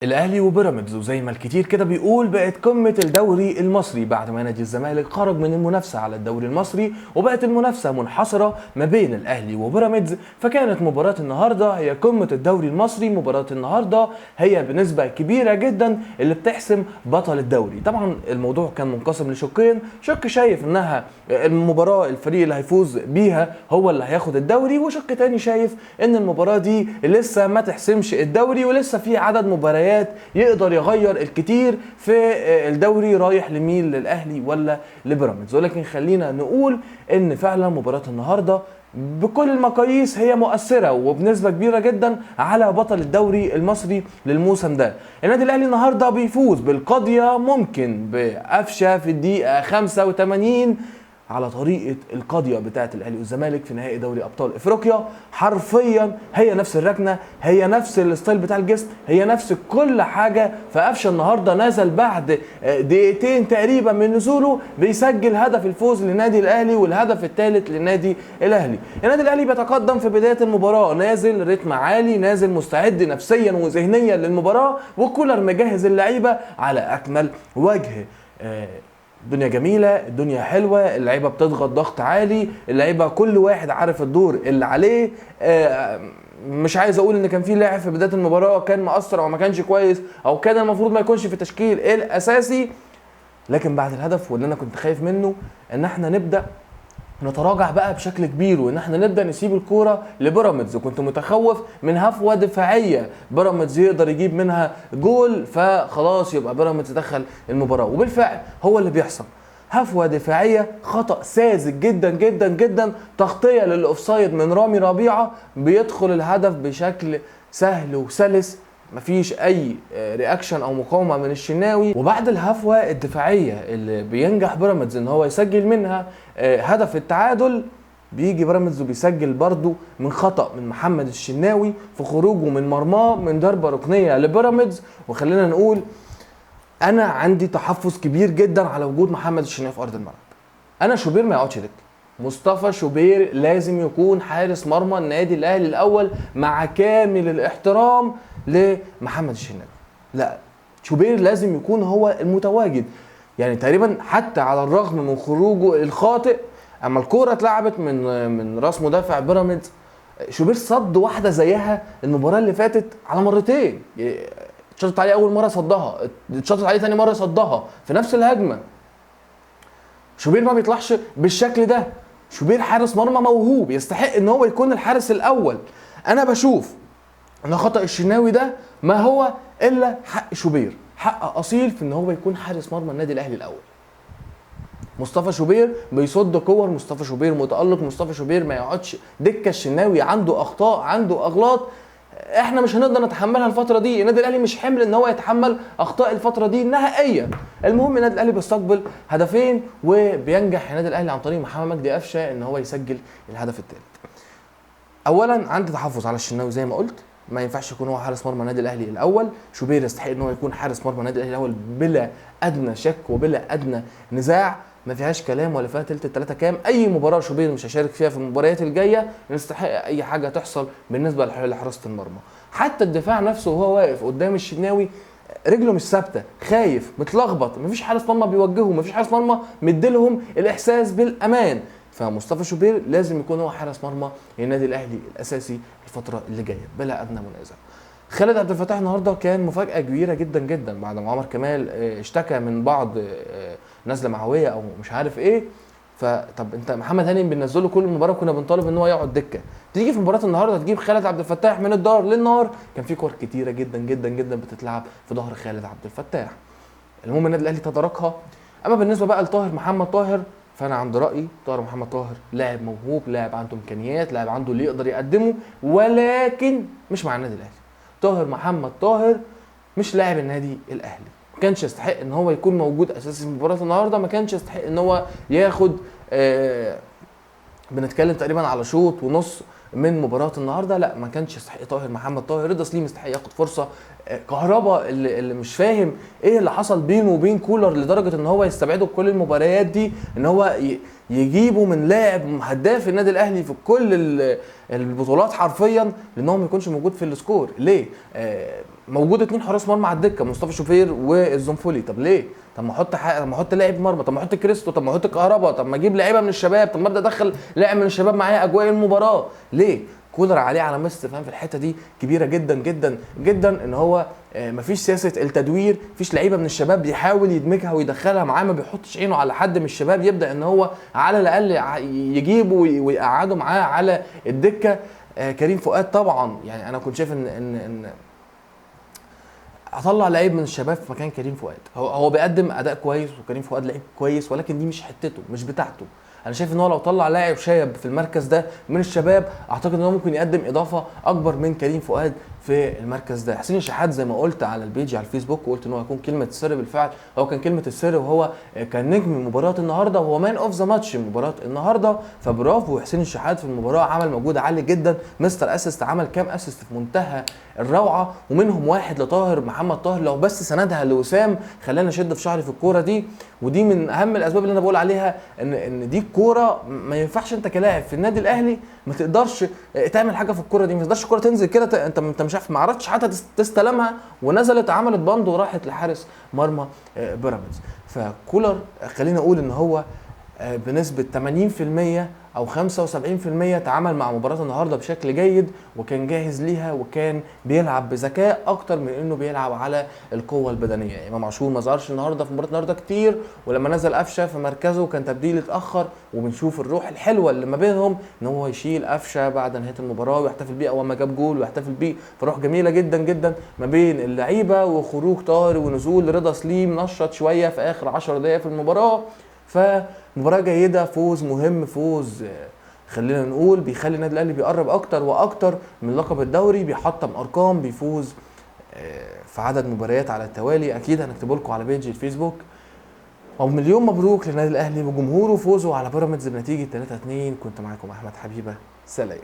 الاهلي وبيراميدز، وزي ما الكتير كده بيقول بقت قمه الدوري المصري بعد ما نادي الزمالك خرج من المنافسه على الدوري المصري، وبقت المنافسه منحصره ما بين الاهلي وبيراميدز. فكانت مباراه النهارده هي قمه الدوري المصري. مباراه النهارده هي بنسبه كبيره جدا اللي بتحسم بطل الدوري. طبعا الموضوع كان منقسم لشقين، شق شايف انها المباراه الفريق اللي هيفوز بيها هو اللي هياخد الدوري، وشق تاني شايف ان المباراه دي لسه ما تحسمش الدوري، ولسه في عدد مباريات يقدر يغير الكتير في الدوري رايح لمين، للاهلي ولا لبيراميدز. ولكن خلينا نقول ان فعلا مباراه النهارده بكل المقاييس هي مؤثره وبنسبه كبيره جدا على بطل الدوري المصري للموسم ده. النادي الاهلي النهارده بيفوز بالقضيه، ممكن بقفشه في الدقيقه 85 على طريقه القضيه بتاعه الاهلي والزمالك في نهائي دوري ابطال افريقيا. حرفيا هي نفس الركنه، هي نفس الستايل بتاع الجسم، هي نفس كل حاجه. فقفشه النهارده نزل بعد دقيقتين تقريبا من نزوله بيسجل هدف الفوز للنادي الاهلي والهدف الثالث للنادي الاهلي. النادي الاهلي بيتقدم في بدايه المباراه، نازل رتم عالي، نازل مستعد نفسيا وذهنيا للمباراه، وكولر مجهز اللعيبه على اكمل وجه. الدنيا جميله، الدنيا حلوه، اللعيبه بتضغط ضغط عالي، اللعيبه كل واحد عارف الدور اللي عليه. مش عايز اقول ان كان في لاعب في بدايه المباراه كان مؤثر او ما كانش كويس او كان المفروض ما يكونش في التشكيل الاساسي، لكن بعد الهدف واللي انا كنت خايف منه ان احنا نبدا نتراجع بقى بشكل كبير، وان احنا نبدا نسيب الكوره لبيراميدز. وكنت متخوف من هفوه دفاعيه بيراميدز يقدر يجيب منها جول، فخلاص يبقى بيراميدز دخل المباراه. وبالفعل هو اللي بيحصل، هفوه دفاعيه، خطا ساذج جدا جدا جدا، تغطيه للاوفسايد من رامي ربيعه، بيدخل الهدف بشكل سهل وسلس، مفيش اي رياكشن او مقاومه من الشناوي. وبعد الهفوه الدفاعيه اللي بينجح بيراميدز ان هو يسجل منها هدف التعادل، بيجي بيراميدز وبيسجل برضو من خطأ من محمد الشناوي في خروجه من مرماه من ضربه ركنيه لبيراميدز. وخلينا نقول انا عندي تحفظ كبير جدا على وجود محمد الشناوي في ارض الملعب. انا شوبير ما يقعدش دكه، مصطفى شوبير لازم يكون حارس مرمى النادي الاهلي الاول مع كامل الاحترام لمحمد الشناوي. لا، شوبير لازم يكون هو المتواجد. يعني تقريبا حتى على الرغم من خروجه الخاطئ، اما الكوره اتلعبت من راس مدافع بيراميدز، شوبير صد واحده زيها المباراه اللي فاتت على مرتين. اتشطت عليه اول مره صدها، اتشطت عليه ثاني مره صدها في نفس الهجمه. شوبير ما بيطلعش بالشكل ده. شوبير حارس مرمى موهوب يستحق ان هو يكون الحارس الاول. انا بشوف ان خطأ الشناوي ده ما هو الا حق شوبير، حق اصيل في ان هو يكون حارس مرمى النادي الاهلي الاول. مصطفى شوبير بيصد كور، مصطفى شوبير متألق، مصطفى شوبير ما يقعدش دكه. الشناوي عنده اخطاء، عنده اغلاط، احنا مش هنقدر نتحملها الفتره دي. النادي الاهلي مش حمل ان هو يتحمل اخطاء الفتره دي نهائيا. المهم النادي الاهلي بيستقبل هدفين، وبينجح النادي الاهلي عن طريق محمد مجدي قفشه ان هو يسجل الهدف الثالث. اولا عندي تحفظ على الشناوي زي ما قلت، ما ينفعش يكون هو حارس مرمى النادي الاهلي الاول. شوبير يستحق ان هو يكون حارس مرمى النادي الاهلي الاول بلا ادنى شك وبلا ادنى نزاع، ما فيهاش كلام ولا فيها تلت التلاته كام. اي مباراه شوبير مش هيشارك فيها في المباريات الجايه، يستحق اي حاجه تحصل بالنسبه لحراسه المرمى. حتى الدفاع نفسه وهو واقف قدام الشناوي رجله مش ثابته، خايف، متلخبط، مفيش حارس مرمى بيوجهه، مفيش حارس مرمى مديلهم الاحساس بالامان. فمصطفى شوبير لازم يكون هو حارس مرمى النادي الاهلي الاساسي الفتره اللي جايه بلا ادنى منازع. خالد عبد الفتاح النهارده كان مفاجاه كبيره جدا جدا بعد ما عمر كمال اشتكى من بعض نزله معويه او مش عارف ايه. فطب انت محمد هاني بننزله كل مباراه كنا بنطالب ان هو يقعد دكه، تيجي في مباراه النهارده تجيب خالد عبد الفتاح من الدار للنار. كان في كور كتيره جدا جدا جدا بتتلعب في ظهر خالد عبد الفتاح. المهم النادي الاهلي تداركها. اما بالنسبه بقى لطاهر محمد طاهر، فانا عند رايي طاهر محمد طاهر لاعب موهوب، لاعب عنده امكانيات، لاعب عنده اللي يقدر يقدمه، ولكن مش مع النادي الاهلي. طاهر محمد طاهر مش لاعب النادي الاهلي، ما كانش يستحق ان هو يكون موجود اساسي في مباراه النهارده، ما كانش يستحق ان هو ياخد بنتكلم تقريبا على شوط ونص من مباراه النهارده. لا، ما كانش يستحق طاهر محمد طاهر. رضا سليم يستحق ياخد فرصه كهربا اللي مش فاهم ايه اللي حصل بينه وبين كولر لدرجه ان هو يستبعده بكل المباريات دي، ان هو يجيبه من لاعب هداف النادي الاهلي في كل البطولات حرفيا لان هو ما يكونش موجود في السكور. ليه؟ موجود 2 حراس مرمى على الدكه، مصطفى شوبير والزنفولي. طب ليه؟ طب ما احط لاعب مرمى، طب ما احط كريستو، طب ما احط كهربا، طب ما اجيب لعيبه من الشباب، طب ما ابدا ادخل لاعب من الشباب معايا اجواء المباراه. ليه؟ كولر عليه علامه استفهام في الحته دي كبيره جدا جدا جدا، ان هو مفيش سياسه التدوير، مفيش لعيبه من الشباب بيحاول يدمجها ويدخلها معاه، ما بيحطش عينه على حد من الشباب يبدا ان هو على الاقل يجيبه ويقعده معاه على الدكه. كريم فؤاد طبعا يعني انا كنت شايف ان اطلع لعيب من الشباب في مكان كريم فؤاد. هو بيقدم اداء كويس وكريم فؤاد لعيب كويس، ولكن دي مش حتته، مش بتاعته. انا شايف ان هو لو طلع لاعب شاب في المركز ده من الشباب اعتقد ان هو ممكن يقدم اضافه اكبر من كريم فؤاد في المركز ده. حسين الشحات زي ما قلت على البيج على الفيسبوك وقلت ان هو هيكون كلمه السر بالفعل، هو كان كلمه السر، وهو كان نجم مباراه النهارده وهو مان اوف ذا ماتش مباراه النهارده. فبرافو حسين الشحات في المباراه، عمل مجهود عالي جدا. مستر اسيست عمل كام اسيست في منتهى الروعه، ومنهم واحد لطاهر محمد طاهر لو بس سندها لوسام خلانا نشد في شعري في الكوره دي. ودي من اهم الاسباب اللي انا بقول عليها ان دي الكوره ما ينفعش انت كلاعب في النادي الاهلي ما تقدرش تعمل حاجه في الكوره دي. ما تقدرش الكوره تنزل كده انت مش عارف، ما عرفتش حتى تستلمها ونزلت عملت بند وراحت لحارس مرمى بيراميدز. فكولر خلينا اقول ان هو بنسبه 80% او 75% تعامل مع مباراه النهارده بشكل جيد، وكان جاهز ليها، وكان بيلعب بذكاء اكتر من انه بيلعب على القوه البدنيه. امام عاشور ما ظهرش النهارده في مباراه النهارده كتير، ولما نزل قفشه في مركزه كان تبديل اتاخر، وبنشوف الروح الحلوه اللي ما بينهم ان هو يشيل قفشه بعد نهايه المباراه ويحتفل بيه اول ما جاب جول ويحتفل بيه، فروح جميله جدا جدا ما بين اللعيبه، وخروج طاهر ونزول رضا سليم نشط شويه في اخر 10 دقائق في المباراه. فمباراة جيدة، فوز مهم، فوز خلينا نقول بيخلي النادي الاهلي بيقرب اكتر واكتر من لقب الدوري، بيحطم ارقام، بيفوز في عدد مباريات على التوالي. اكيد هنكتبه لكم على بيج الفيسبوك. ومليون مبروك للنادي الاهلي وجمهوره فوزه على بيراميدز بنتيجه 3-2. كنت معاكم احمد حبيبه، سلام.